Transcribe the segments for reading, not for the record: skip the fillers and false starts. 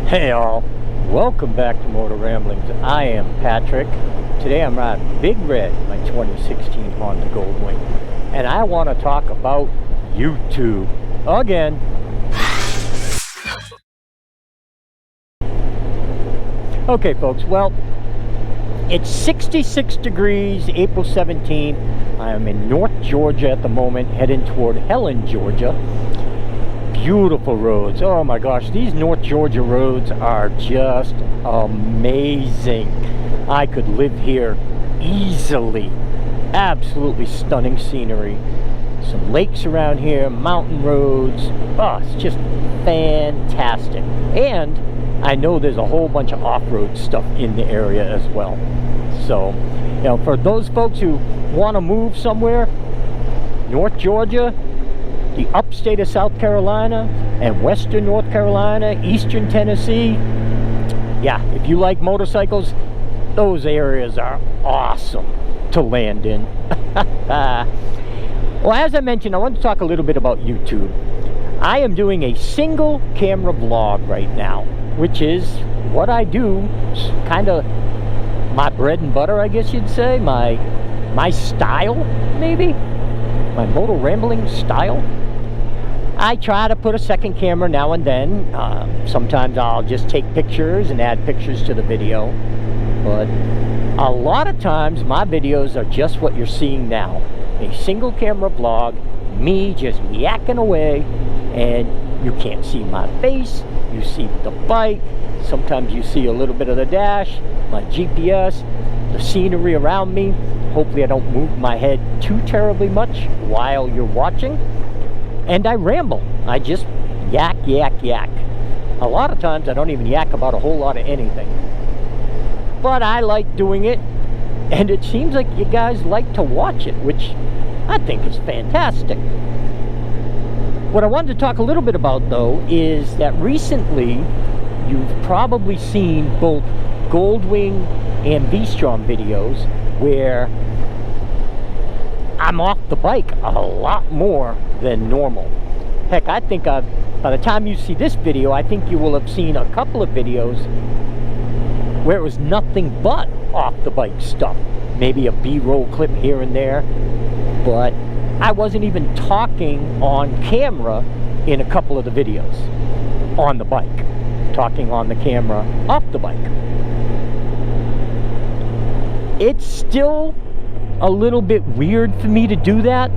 Hey all, welcome back to Motoramblings. I am Patrick. Today I'm riding Big Red, my 2016 Honda Goldwing, and I want to talk about YouTube again. Okay folks, well, it's 66 degrees, April 17th. I am in North Georgia at the moment, heading toward Helen, Georgia. Beautiful roads. Oh my gosh, these North Georgia roads are just amazing. I could live here easily. Absolutely stunning scenery. Some lakes around here, mountain roads. Oh, it's just fantastic. And I know there's a whole bunch of off-road stuff in the area as well. So, you know, for those folks who want to move somewhere, North Georgia, the upstate of South Carolina, and western North Carolina, eastern Tennessee, yeah, if you like motorcycles, those areas are awesome to land in. Well, as I mentioned, I want to talk a little bit about YouTube. I am doing a single camera vlog right now, which is what I do. It's kind of my bread and butter, I guess you'd say, my style, maybe, my Motorambling style. I try to put a second camera now and then. Sometimes I'll just take pictures and add pictures to the video. But a lot of times my videos are just what you're seeing now. A single camera vlog, me just yakking away, and you can't see my face. You see the bike. Sometimes you see a little bit of the dash, my GPS, the scenery around me. Hopefully I don't move my head too terribly much while you're watching. And I ramble. I just yak. A lot of times I don't even yak about a whole lot of anything. But I like doing it, and it seems like you guys like to watch it, which I think is fantastic. What I wanted to talk a little bit about, though, is that recently you've probably seen both Goldwing and VStrom videos where I'm off the bike a lot more than normal. Heck, I think by the time you see this video, I think you will have seen a couple of videos where it was nothing but off the bike stuff. Maybe a B-roll clip here and there, but I wasn't even talking on camera in a couple of the videos on the bike, talking on the camera off the bike. It's still a little bit weird for me to do that.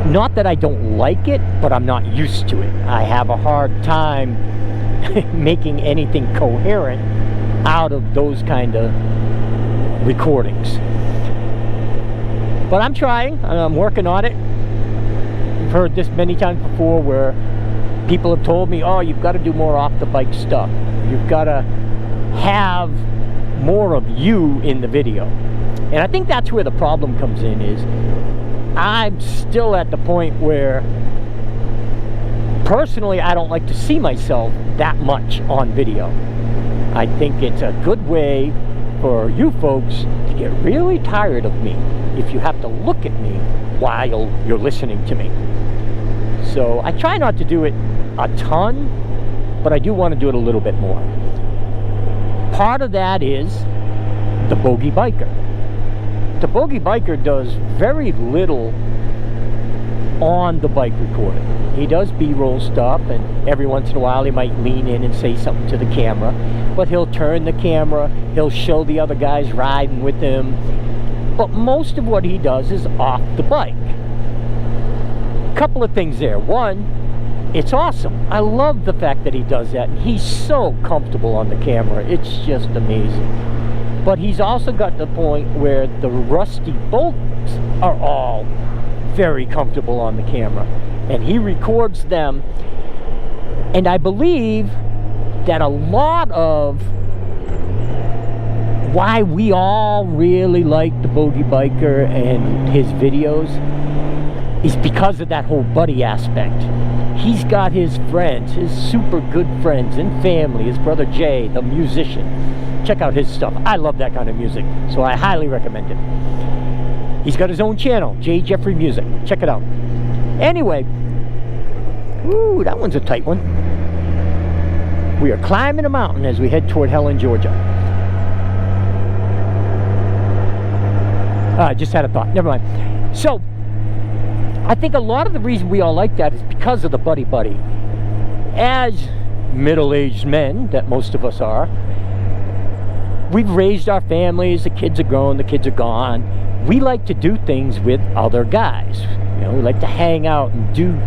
Not that I don't like it, but I'm not used to it. I have a hard time making anything coherent out of those kind of recordings. But I'm trying. I'm working on it. You've heard this many times before where people have told me, oh, you've got to do more off the bike stuff. You've got to have more of you in the video. And I think that's where the problem comes in, is I'm still at the point where personally I don't like to see myself that much on video. I think it's a good way for you folks to get really tired of me if you have to look at me while you're listening to me. So I try not to do it a ton, but I do want to do it a little bit more. Part of that is the Bogey Biker. The Bogey Biker does very little on the bike recording. He does B-roll stuff, and every once in a while he might lean in and say something to the camera, but he'll turn the camera, he'll show the other guys riding with him, but most of what he does is off the bike. Couple of things there. One, it's awesome. I love the fact that he does that. He's so comfortable on the camera. It's just amazing. But he's also got the point where the rusty bolts are all very comfortable on the camera. And he records them. And I believe that a lot of why we all really like the Bogey Biker and his videos is because of that whole buddy aspect. He's got his friends, his super good friends and family, his brother Jay, the musician. Check out his stuff. I love that kind of music, so I highly recommend it. He's got his own channel, J. Jeffrey Music. Check it out. Anyway, ooh, that one's a tight one. We are climbing a mountain as we head toward Helen, Georgia. I just had a thought. Never mind. So, I think a lot of the reason we all like that is because of the buddy-buddy. As middle-aged men, that most of us are, we've raised our families, the kids are grown, the kids are gone. We like to do things with other guys. You know, we like to hang out and do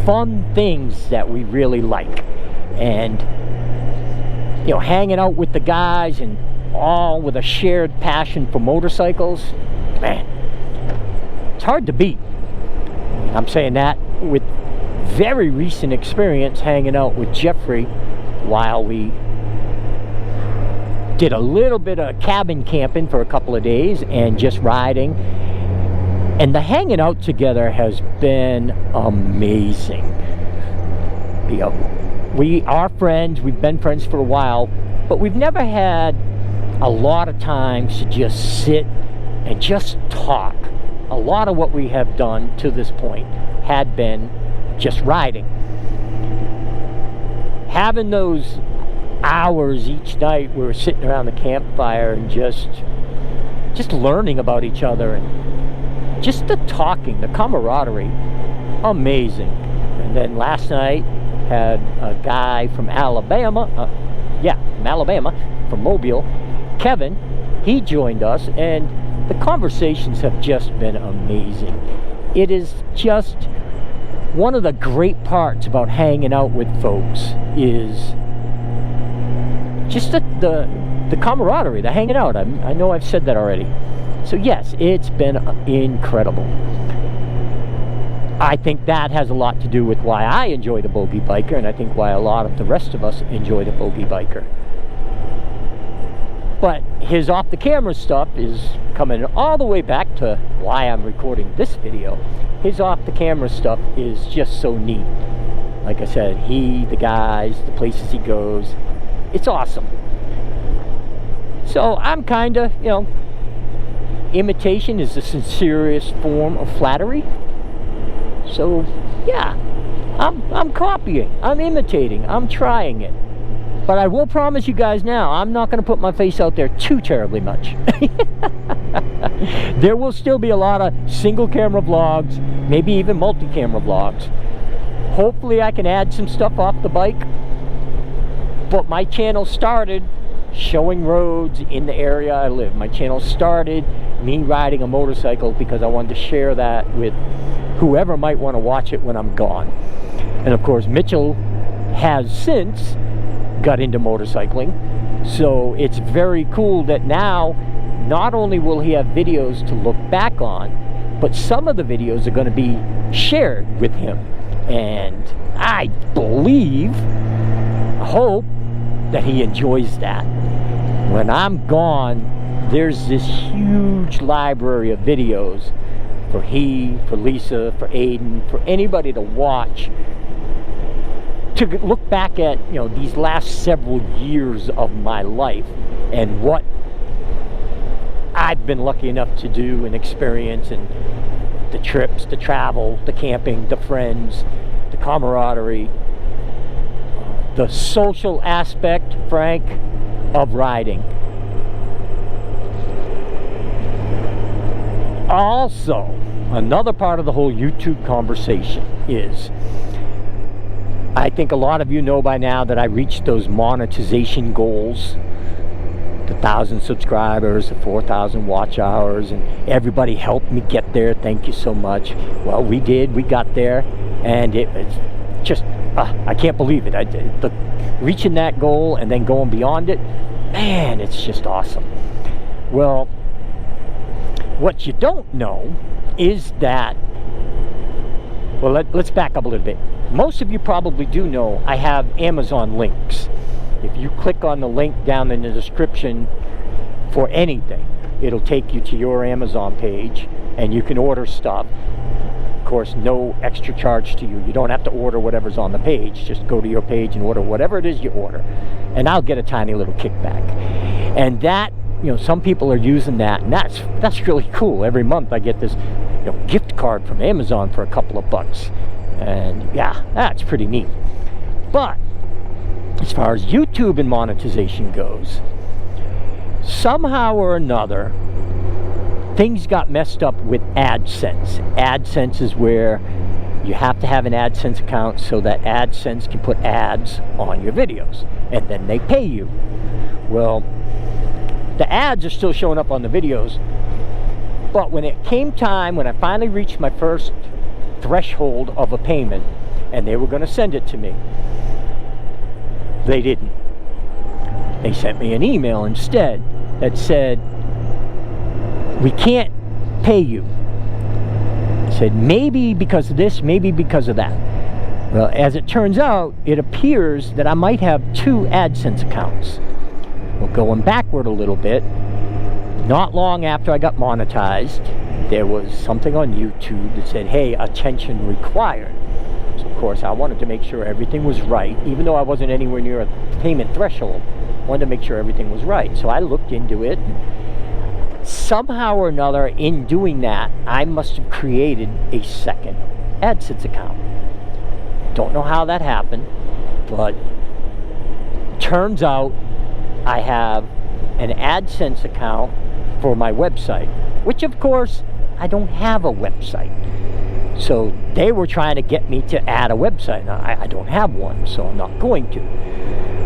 fun things that we really like. And, you know, hanging out with the guys and all with a shared passion for motorcycles, man, it's hard to beat. I'm saying that with very recent experience hanging out with Jeffrey while we did a little bit of cabin camping for a couple of days and just riding. And the hanging out together has been amazing. You know, we are friends, we've been friends for a while, but we've never had a lot of times to just sit and just talk. A lot of what we have done to this point had been just riding. Having those hours each night we were sitting around the campfire and just learning about each other, and just the talking, the camaraderie, amazing. And then last night had a guy from Alabama, from Mobile, Kevin. He joined us, and the conversations have just been amazing. It is just one of the great parts about hanging out with folks is just the camaraderie, the hanging out. I know I've said that already. So yes, it's been incredible. I think that has a lot to do with why I enjoy the Bogey Biker, and I think why a lot of the rest of us enjoy the Bogey Biker. But his off-the-camera stuff is coming all the way back to why I'm recording this video. His off-the-camera stuff is just so neat. Like I said, the guys, the places he goes, it's awesome. So I'm kind of, you know, imitation is the sincerest form of flattery. So yeah, I'm copying, I'm imitating, I'm trying it. But I will promise you guys now, I'm not going to put my face out there too terribly much. There will still be a lot of single camera vlogs, maybe even multi-camera vlogs. Hopefully I can add some stuff off the bike. But my channel started showing roads in the area I live. My channel started me riding a motorcycle because I wanted to share that with whoever might want to watch it when I'm gone. And of course Mitchell has since got into motorcycling, so it's very cool that now not only will he have videos to look back on, but some of the videos are going to be shared with him. And I hope that he enjoys that. When I'm gone, there's this huge library of videos for for Lisa, for Aiden, for anybody to watch, to look back at, you know, these last several years of my life and what I've been lucky enough to do and experience, and the trips, the travel, the camping, the friends, the camaraderie, the social aspect, Frank, of riding. Also, another part of the whole YouTube conversation is, I think a lot of you know by now that I reached those monetization goals, the 1,000 subscribers, the 4,000 watch hours, and everybody helped me get there. Thank you so much. Well, we did. We got there, and it was just, I can't believe it. Reaching that goal and then going beyond it, man, it's just awesome. Well, what you don't know is that, well, let's back up a little bit. Most of you probably do know I have Amazon links. If you click on the link down in the description for anything, it'll take you to your Amazon page and you can order stuff. Of course, no extra charge to you. You don't have to order whatever's on the page. Just go to your page and order whatever it is you order, and I'll get a tiny little kickback. And that, you know, some people are using that, and that's really cool. Every month I get this, you know, gift card from Amazon for a couple of bucks. And yeah, that's pretty neat. But as far as YouTube and monetization goes, somehow or another, things got messed up with AdSense. AdSense is where you have to have an AdSense account so that AdSense can put ads on your videos, and then they pay you. Well, the ads are still showing up on the videos, but when it came time, when I finally reached my first threshold of a payment, and they were going to send it to me, they didn't. They sent me an email instead that said, we can't pay you. It said, maybe because of this, maybe because of that. Well, as it turns out, it appears that I might have 2 AdSense accounts. Well, going backward a little bit, not long after I got monetized, there was something on YouTube that said, hey, attention required. So of course I wanted to make sure everything was right, even though I wasn't anywhere near a payment threshold. I wanted to make sure everything was right. So I looked into it, and somehow or another in doing that, I must have created a second AdSense account. Don't know how that happened, but turns out I have an AdSense account for my website, which of course I don't have a website. So they were trying to get me to add a website. Now, I don't have one, so I'm not going to.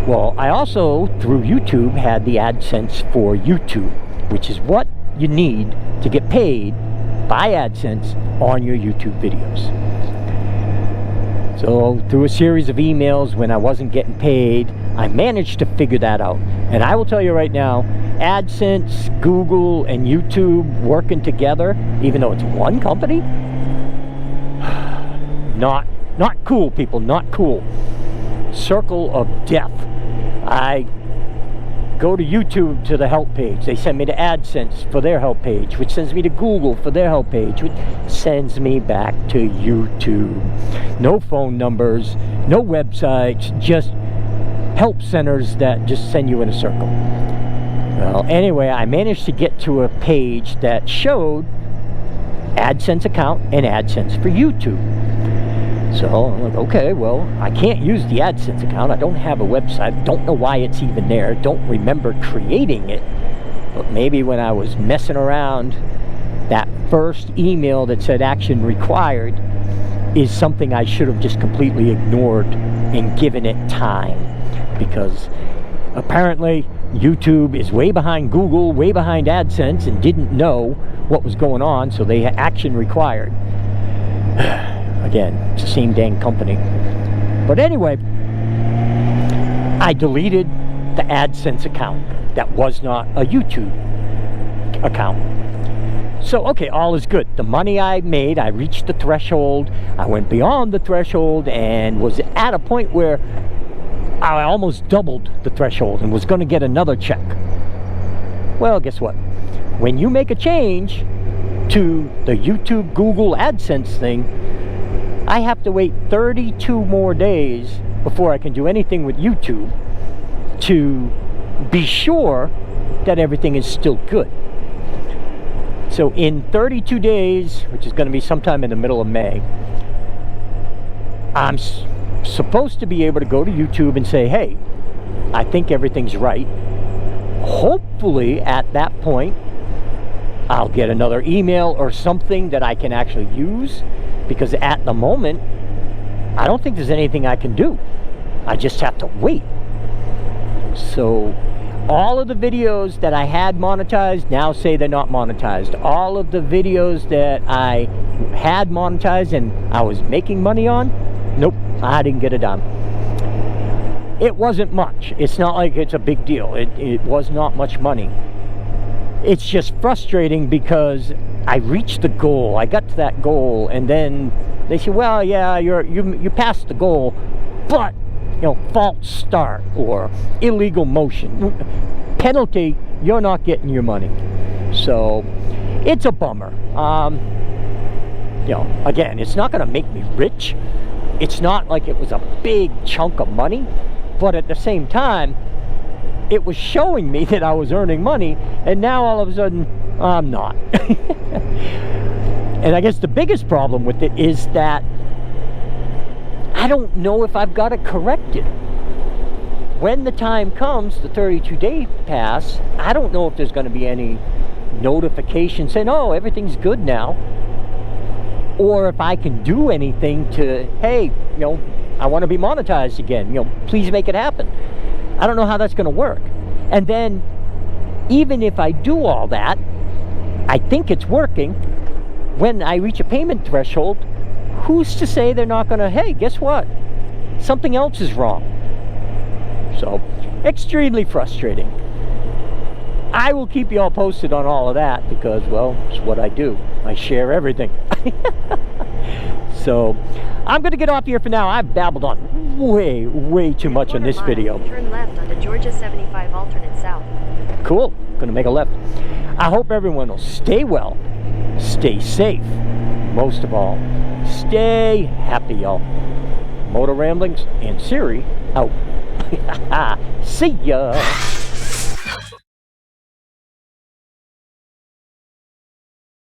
Well, I also, through YouTube, had the AdSense for YouTube, which is what you need to get paid by AdSense on your YouTube videos. So through a series of emails when I wasn't getting paid, I managed to figure that out. And I will tell you right now, AdSense, Google, and YouTube working together, even though it's one company, not cool, people, not cool. Circle of death. I go to YouTube to the help page. They send me to AdSense for their help page, which sends me to Google for their help page, which sends me back to YouTube. No phone numbers, no websites, just help centers that just send you in a circle. Well, anyway, I managed to get to a page that showed AdSense account and AdSense for YouTube. So I'm like, okay, well, I can't use the AdSense account. I don't have a website. Don't know why it's even there. Don't remember creating it. But maybe when I was messing around, that first email that said action required is something I should have just completely ignored and given it time. Because apparently YouTube is way behind Google, way behind AdSense, and didn't know what was going on, so they had action required. Again, it's the same dang company. But anyway, I deleted the AdSense account that was not a YouTube account. So, okay, all is good. The money I made, I reached the threshold, I went beyond the threshold, and was at a point where I almost doubled the threshold and was going to get another check. Well, guess what? When you make a change to the YouTube, Google, AdSense thing, I have to wait 32 more days before I can do anything with YouTube to be sure that everything is still good. So in 32 days, which is going to be sometime in the middle of May, I'm supposed to be able to go to YouTube and say, hey, I think everything's right. Hopefully at that point I'll get another email or something that I can actually use, because at the moment I don't think there's anything I can do. I just have to wait. So all of the videos that I had monetized now say they're not monetized. All of the videos that I had monetized and I was making money on, nope, I didn't get a dime. It wasn't much. It's not like it's a big deal. It was not much money. It's just frustrating because I reached the goal. I got to that goal, and then they say, well, yeah, you passed the goal, but false start or illegal motion penalty, you're not getting your money. So it's a bummer. Again, it's not going to make me rich. It's not like it was a big chunk of money, but at the same time, it was showing me that I was earning money, and now all of a sudden I'm not. And I guess the biggest problem with it is that I don't know if I've got it corrected. when the time comes, the 32-day pass, I don't know if there's going to be any notification saying, oh, everything's good now, or if I can do anything to, hey, you know, I want to be monetized again, you know, please make it happen. I don't know how that's going to work. And then even if I do all that, I think it's working, when I reach a payment threshold, who's to say they're not going to, hey, guess what, something else is wrong. So extremely frustrating. I will keep you all posted on all of that because, well, it's what I do. I share everything. So I'm going to get off here for now. I've babbled on way too much on this video. Turn left onto Georgia 75 alternate south. Cool. Going to make a left. I hope everyone will stay well, stay safe, most of all, stay happy, y'all. Motor Ramblings and Siri out. See ya.